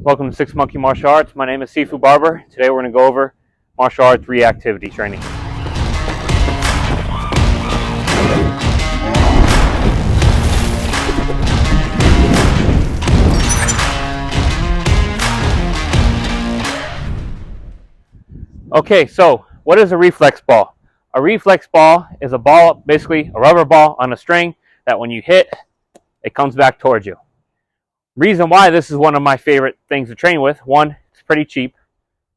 Welcome to Six Monkey Martial Arts. My name is Sifu Barber. Today we're going to go over martial arts reactivity training. Okay, so what is a reflex ball? A reflex ball is a ball, basically a rubber ball on a string that when you hit, it comes back towards you. Reason why this is one of my favorite things to train with: one, it's pretty cheap.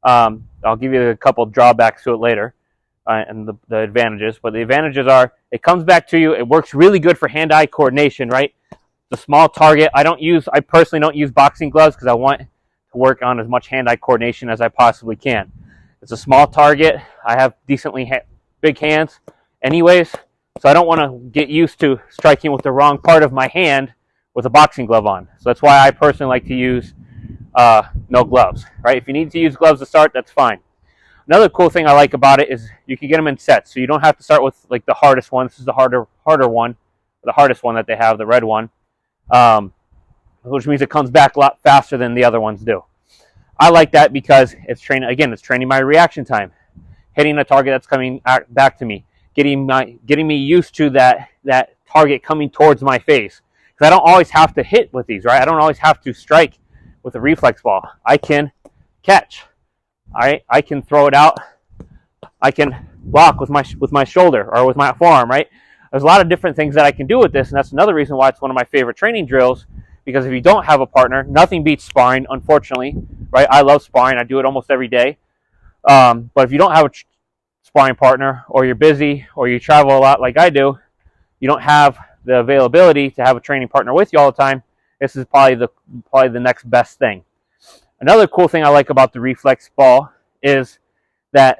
I'll give you a couple drawbacks to it later, and the advantages. But the advantages are it comes back to you. It works really good for hand-eye coordination, right? It's a small target. I personally don't use boxing gloves because I want to work on as much hand-eye coordination as I possibly can. It's a small target. I have decently big hands anyways, so I don't want to get used to striking with the wrong part of my hand with a boxing glove on. So that's why I personally like to use no gloves, right? If you need to use gloves to start, that's fine. Another cool thing I like about it is you can get them in sets, so you don't have to start with like the hardest one. This is the harder one, the hardest one that they have, the red one, which means it comes back a lot faster than the other ones do. I like that because it's training my reaction time, hitting a target that's coming back to me, getting me used to that target coming towards my face. Because I don't always have to hit with these, right? I don't always have to strike with a reflex ball. I can catch, all right? I can throw it out. I can block with my shoulder or with my forearm, right? There's a lot of different things that I can do with this, and that's another reason why it's one of my favorite training drills. Because if you don't have a partner, nothing beats sparring, unfortunately, right? I love sparring. I do it almost every day. But if you don't have a sparring partner, or you're busy, or you travel a lot like I do, you don't have the availability to have a training partner with you all the time, this is probably the next best thing. Another cool thing I like about the reflex ball is that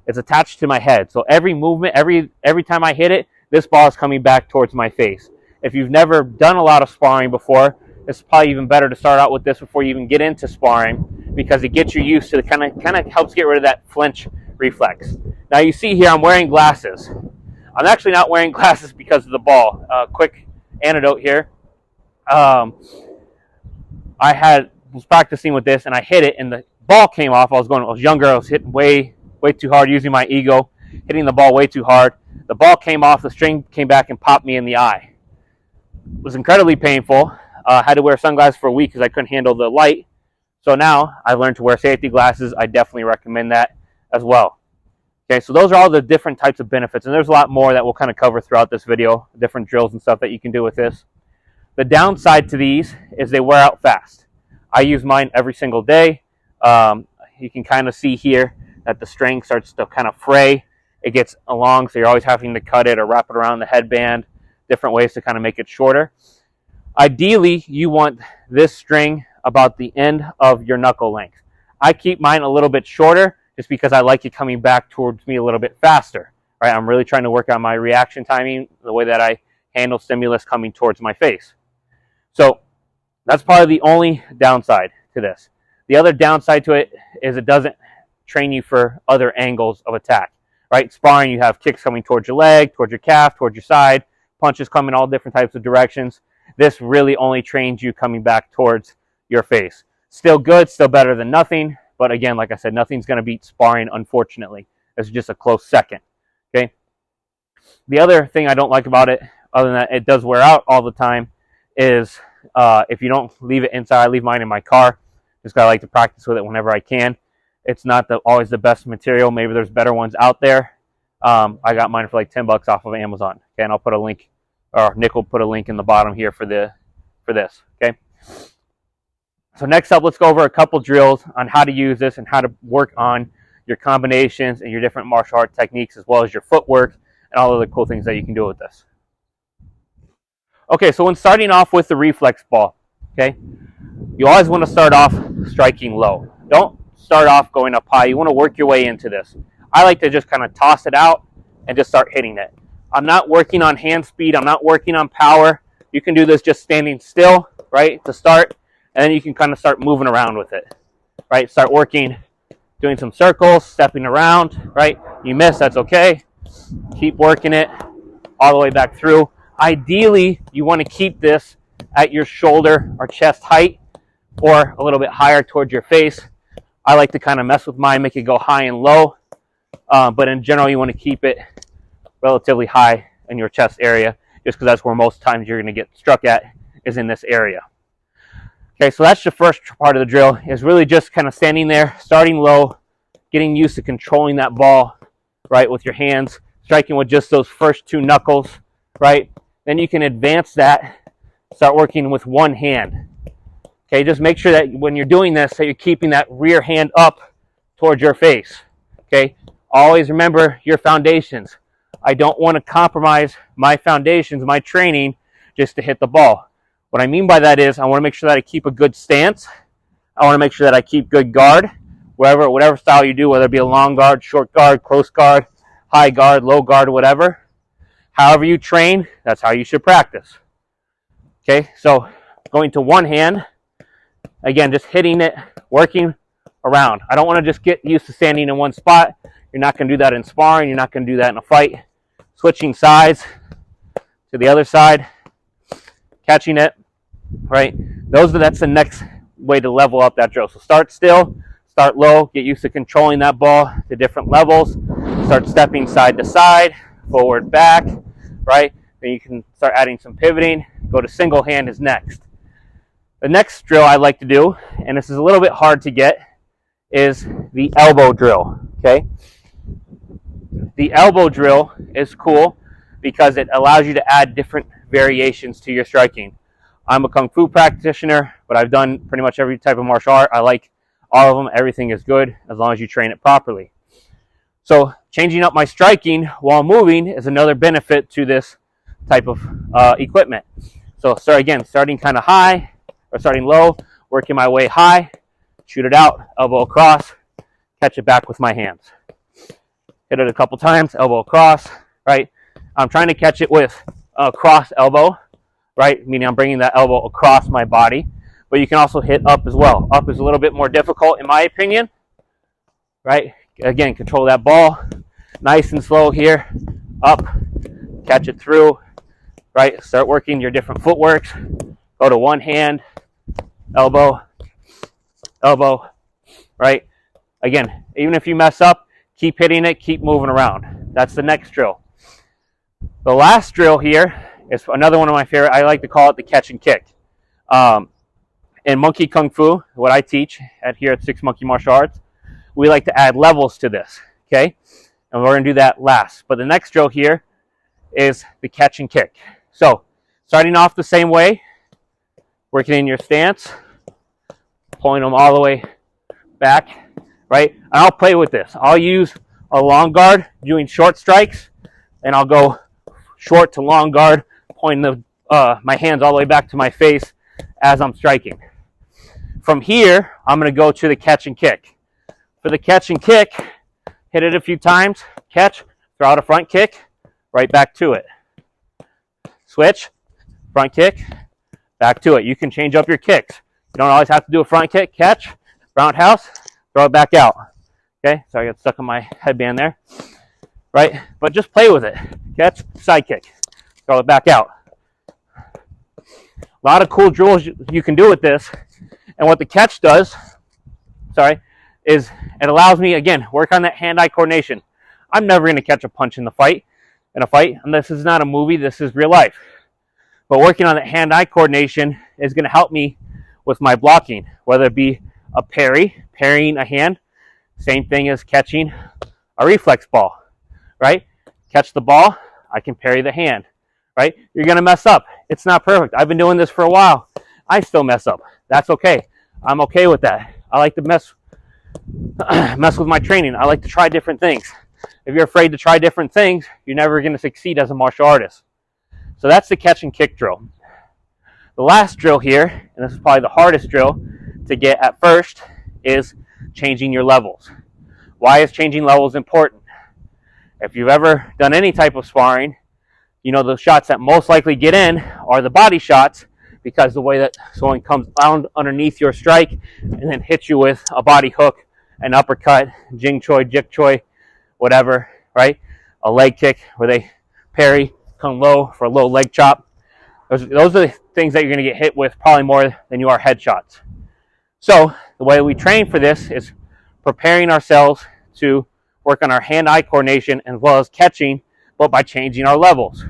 it's attached to my head. So every movement, every time I hit it, this ball is coming back towards my face. If you've never done a lot of sparring before, it's probably even better to start out with this before you even get into sparring, because it gets you used to kind of helps get rid of that flinch reflex. Now you see here I'm wearing glasses. I'm actually not wearing glasses because of the ball. Quick anecdote here. I was practicing with this and I hit it and the ball came off. I was younger. I was hitting way too hard, using my ego, hitting the ball way too hard. The ball came off. The string came back and popped me in the eye. It was incredibly painful. I had to wear sunglasses for a week because I couldn't handle the light. So now I learned to wear safety glasses. I definitely recommend that as well. Okay, so those are all the different types of benefits, and there's a lot more that we'll kind of cover throughout this video, different drills and stuff that you can do with this. The downside to these is they wear out fast. I use mine every single day. You can kind of see here that the string starts to kind of fray. It gets long, so you're always having to cut it or wrap it around the headband, different ways to kind of make it shorter. Ideally, you want this string about the end of your knuckle length. I keep mine a little bit shorter just because I like it coming back towards me a little bit faster. Right? I'm really trying to work on my reaction timing, the way that I handle stimulus coming towards my face. So that's probably the only downside to this. The other downside to it is it doesn't train you for other angles of attack. Right? Sparring, you have kicks coming towards your leg, towards your calf, towards your side, punches coming all different types of directions. This really only trains you coming back towards your face. Still good, still better than nothing. But again, like I said, nothing's going to beat sparring, unfortunately. It's just a close second. Okay. The other thing I don't like about it, other than that it does wear out all the time, is if you don't leave it inside. I leave mine in my car. Just gotta like to practice with it whenever I can. It's not always the best material. Maybe there's better ones out there. I got mine for like $10 off of Amazon. Okay, and I'll put a link, or Nick will put a link in the bottom here for this. Okay. So next up, let's go over a couple drills on how to use this and how to work on your combinations and your different martial art techniques, as well as your footwork and all of the cool things that you can do with this. Okay, so when starting off with the reflex ball, okay, you always want to start off striking low. Don't start off going up high. You want to work your way into this. I like to just kind of toss it out and just start hitting it. I'm not working on hand speed. I'm not working on power. You can do this just standing still, right, to start. And then you can kind of start moving around with it, right? Start working, doing some circles, stepping around, right? You miss, that's okay. Keep working it all the way back through. Ideally, you want to keep this at your shoulder or chest height, or a little bit higher towards your face. I like to kind of mess with mine, make it go high and low, but in general you want to keep it relatively high in your chest area, just because that's where most times you're going to get struck at, is in this area. Okay, so that's the first part of the drill, is really just kind of standing there, starting low, getting used to controlling that ball, right, with your hands, striking with just those first 2 knuckles, right? Then you can advance that, start working with one hand. Okay, just make sure that when you're doing this, that you're keeping that rear hand up towards your face. Okay, always remember your foundations. I don't want to compromise my foundations, my training, just to hit the ball. What I mean by that is I want to make sure that I keep a good stance. I want to make sure that I keep good guard, whatever style you do, whether it be a long guard, short guard, close guard, high guard, low guard, whatever. However you train, that's how you should practice. Okay, so going to one hand, again, just hitting it, working around. I don't want to just get used to standing in one spot. You're not going to do that in sparring. You're not going to do that in a fight. Switching sides to the other side, catching it, right? That's the next way to level up that drill. So start still, start low, get used to controlling that ball to different levels. Start stepping side to side, forward, back, right? Then you can start adding some pivoting. Go to single hand is next. The next drill I like to do, and this is a little bit hard to get, is the elbow drill, okay? The elbow drill is cool because it allows you to add different variations to your striking. I'm a Kung Fu practitioner, but I've done pretty much every type of martial art. I like all of them. Everything is good as long as you train it properly. So changing up my striking while moving is another benefit to this type of equipment. So starting kind of high, or starting low, working my way high, shoot it out, elbow across, catch it back with my hands. Hit it a couple times, elbow across, right? I'm trying to catch it with a cross elbow, right? Meaning I'm bringing that elbow across my body. But you can also hit up as well. Up is a little bit more difficult in my opinion, right? Again, control that ball, nice and slow here, up, catch it through, right? Start working your different footworks. Go to one hand, elbow, elbow, right? Again, even if you mess up, keep hitting it, keep moving around. That's the next drill. The last drill here is another one of my favorite. I like to call it the catch and kick. In Monkey Kung Fu, what I teach here at Six Monkey Martial Arts, we like to add levels to this, okay? And we're going to do that last. But the next drill here is the catch and kick. So, starting off the same way, working in your stance, pulling them all the way back, right? And I'll play with this. I'll use a long guard doing short strikes, and I'll go short to long guard, pointing my hands all the way back to my face as I'm striking. From here, I'm going to go to the catch and kick. For the catch and kick, hit it a few times, catch, throw out a front kick, right back to it. Switch, front kick, back to it. You can change up your kicks. You don't always have to do a front kick, catch, roundhouse, throw it back out. Okay, sorry I got stuck on my headband there. Right, but just play with it. Catch, side kick, throw it back out. A lot of cool drills you can do with this. And what the catch does, is it allows me, again, work on that hand-eye coordination. I'm never going to catch a punch in a fight, and this is not a movie, this is real life. But working on that hand-eye coordination is going to help me with my blocking, whether it be a parrying a hand, same thing as catching a reflex ball, right? Catch the ball, I can parry the hand, right? You're going to mess up. It's not perfect. I've been doing this for a while. I still mess up. That's okay. I'm okay with that. I like to mess with my training. I like to try different things. If you're afraid to try different things, you're never going to succeed as a martial artist. So that's the catch and kick drill. The last drill here, and this is probably the hardest drill to get at first, is changing your levels. Why is changing levels important? If you've ever done any type of sparring, you know the shots that most likely get in are the body shots, because the way that someone comes down underneath your strike and then hits you with a body hook, an uppercut, jing choi, jik choi, whatever, right? A leg kick where they parry, come low for a low leg chop. Those are the things that you're going to get hit with probably more than you are headshots. So the way we train for this is preparing ourselves to work on our hand-eye coordination as well as catching, but by changing our levels.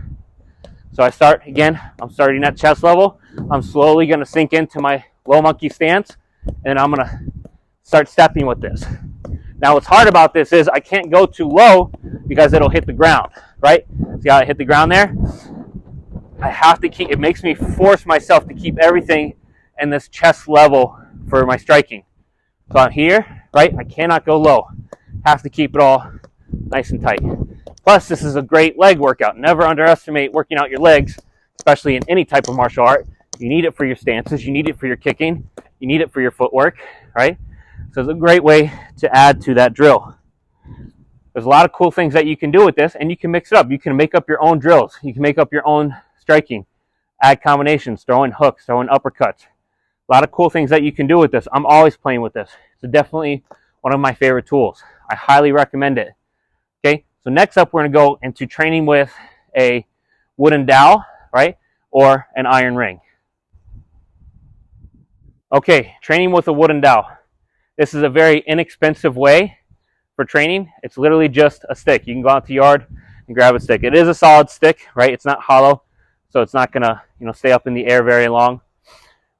So I start, again, I'm starting at chest level. I'm slowly going to sink into my low monkey stance, and I'm going to start stepping with this. Now what's hard about this is I can't go too low because it'll hit the ground, right? See how I hit the ground there? I have to keep, it makes me force myself to keep everything in this chest level for my striking. So I'm here, right? I cannot go low. Have to keep it all nice and tight. Plus, this is a great leg workout. Never underestimate working out your legs, especially in any type of martial art. You need it for your stances. You need it for your kicking. You need it for your footwork, right? So it's a great way to add to that drill. There's a lot of cool things that you can do with this, and you can mix it up. You can make up your own drills. You can make up your own striking, add combinations, throw in hooks, throw in uppercuts. A lot of cool things that you can do with this. I'm always playing with this. It's definitely one of my favorite tools. I highly recommend it. Okay, so next up we're going to go into training with a wooden dowel, right, or an iron ring. Okay, training with a wooden dowel. This is a very inexpensive way for training. It's literally just a stick. You can go out to the yard and grab a stick. It is a solid stick, right? It's not hollow, so it's not going to, stay up in the air very long.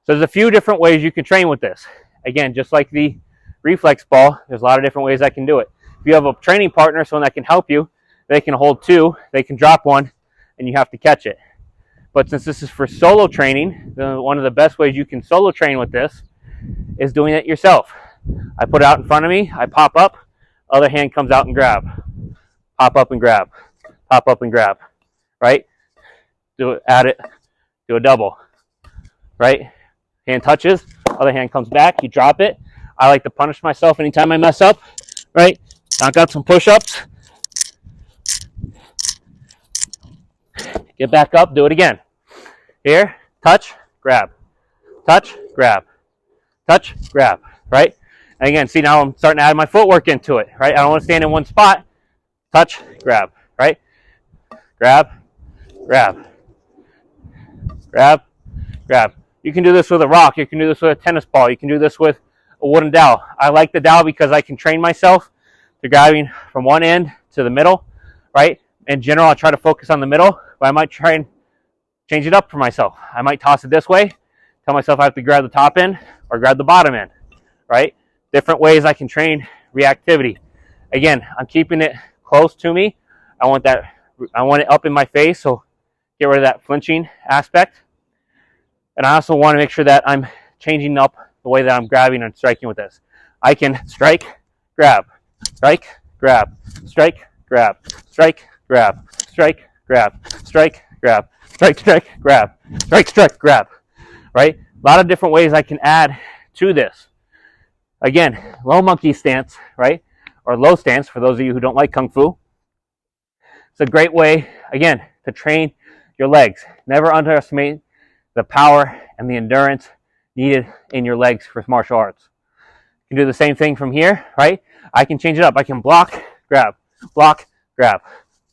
So there's a few different ways you can train with this. Again, just like the reflex ball, there's a lot of different ways I can do it. If you have a training partner, someone that can help you, they can hold two, they can drop one, and you have to catch it. But since this is for solo training, one of the best ways you can solo train with this is doing it yourself. I put it out in front of me, I pop up, other hand comes out and grab. Pop up and grab. Pop up and grab. Right? Do it, add it, do a double. Right? Hand touches, other hand comes back, you drop it. I like to punish myself anytime I mess up. Right? Knock out some push-ups. Get back up, do it again. Here, touch, grab. Touch, grab. Touch, grab. Right? And again, see, now I'm starting to add my footwork into it. Right? I don't want to stand in one spot. Touch, grab. Right? Grab, grab. Grab, grab. You can do this with a rock. You can do this with a tennis ball. You can do this with a wooden dowel. I like the dowel because I can train myself to grabbing from one end to the middle, right? In general, I try to focus on the middle, but I might try and change it up for myself. I might toss it this way, tell myself I have to grab the top end or grab the bottom end, right? Different ways I can train reactivity. Again, I'm keeping it close to me. I want it up in my face, so get rid of that flinching aspect. And I also want to make sure that I'm changing up the way that I'm grabbing and striking with this. I can strike, grab, strike, grab, strike, grab, strike, grab, strike, grab, strike, grab, strike, strike, grab, strike, strike, grab, right? A lot of different ways I can add to this. Again, low monkey stance, right? Or low stance for those of you who don't like Kung Fu. It's a great way, again, to train your legs. Never underestimate the power and the endurance needed in your legs for martial arts. You can do the same thing from here, right? I can change it up. I can block, grab, block, grab,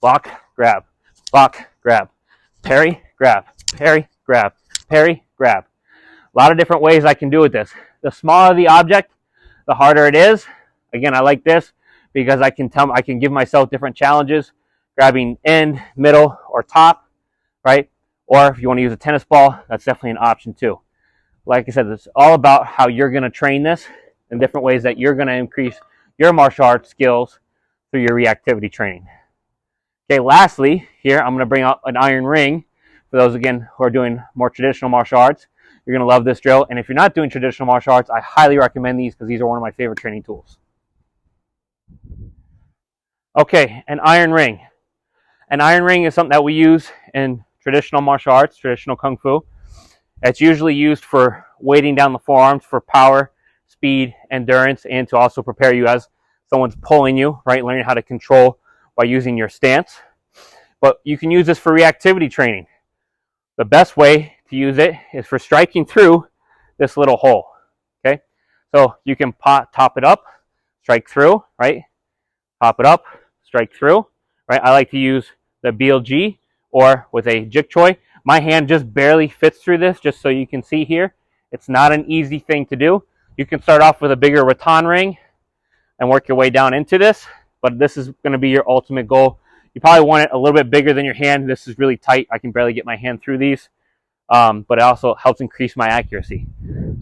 block, grab, block, grab, parry, grab, parry, grab, parry, grab. A lot of different ways I can do with this. The smaller the object, the harder it is. Again, I like this because I can give myself different challenges, grabbing end, middle, or top, right? Or if you want to use a tennis ball, that's definitely an option too. Like I said, it's all about how you're going to train this and different ways that you're going to increase your martial arts skills through your reactivity training. Okay, lastly, here I'm going to bring out an iron ring. For those, again, who are doing more traditional martial arts, you're going to love this drill. And if you're not doing traditional martial arts, I highly recommend these because these are one of my favorite training tools. Okay, an iron ring. An iron ring is something that we use in traditional martial arts, traditional Kung Fu. It's usually used for weighting down the forearms for power, speed, endurance, and to also prepare you as someone's pulling you, right? Learning how to control by using your stance. But you can use this for reactivity training. The best way to use it is for striking through this little hole, okay? So you can top it up, strike through, right? Pop it up, strike through, right? I like to use the BLG or with a jig choi. My hand just barely fits through this, just so you can see here. It's not an easy thing to do. You can start off with a bigger rattan ring and work your way down into this, but this is going to be your ultimate goal. You probably want it a little bit bigger than your hand. This is really tight. I can barely get my hand through these, but it also helps increase my accuracy.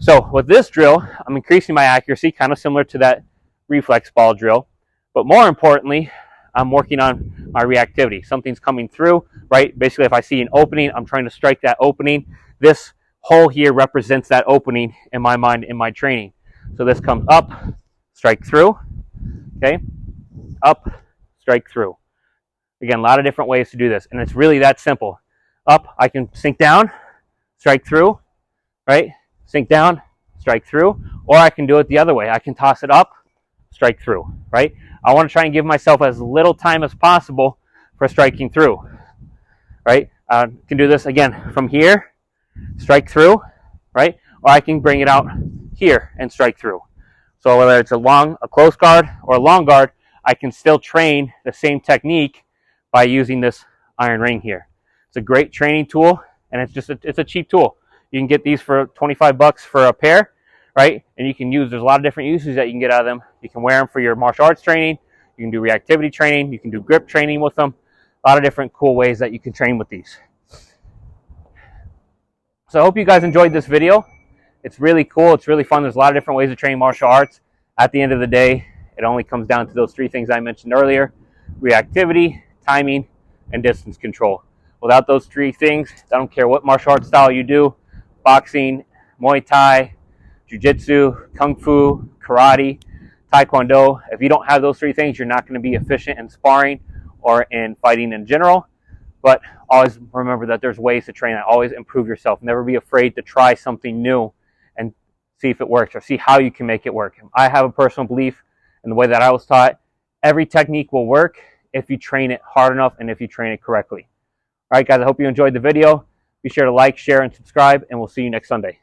So with this drill, I'm increasing my accuracy, kind of similar to that reflex ball drill, but more importantly, I'm working on my reactivity. Something's coming through, right? Basically, if I see an opening, I'm trying to strike that opening. This hole here represents that opening in my mind, in my training. So this comes up, strike through, okay? Up, strike through. Again, a lot of different ways to do this, and it's really that simple. Up, I can sink down, strike through, right? Sink down, strike through, or I can do it the other way. I can toss it up, strike through, right? I want to try and give myself as little time as possible for striking through, right? I can do this again from here, strike through, right? Or I can bring it out here and strike through. So whether it's a close guard or a long guard, I can still train the same technique by using this iron ring here. It's a great training tool, and it's a cheap tool. You can get these for 25 bucks for a pair, right? And you can there's a lot of different uses that you can get out of them. You can wear them for your martial arts training. You can do reactivity training. You can do grip training with them. A lot of different cool ways that you can train with these. So I hope you guys enjoyed this video. It's really cool. It's really fun. There's a lot of different ways to train martial arts. At the end of the day, it only comes down to those three things I mentioned earlier: reactivity, timing, and distance control. Without those three things, I don't care what martial arts style you do, boxing, Muay Thai, Jiu-Jitsu, Kung Fu, Karate, Taekwondo, if you don't have those three things, you're not going to be efficient in sparring or in fighting in general. But always remember that there's ways to train that. Always improve yourself. Never be afraid to try something new and see if it works or see how you can make it work. I have a personal belief in the way that I was taught. Every technique will work if you train it hard enough and if you train it correctly. All right, guys, I hope you enjoyed the video. Be sure to like, share, and subscribe, and we'll see you next Sunday.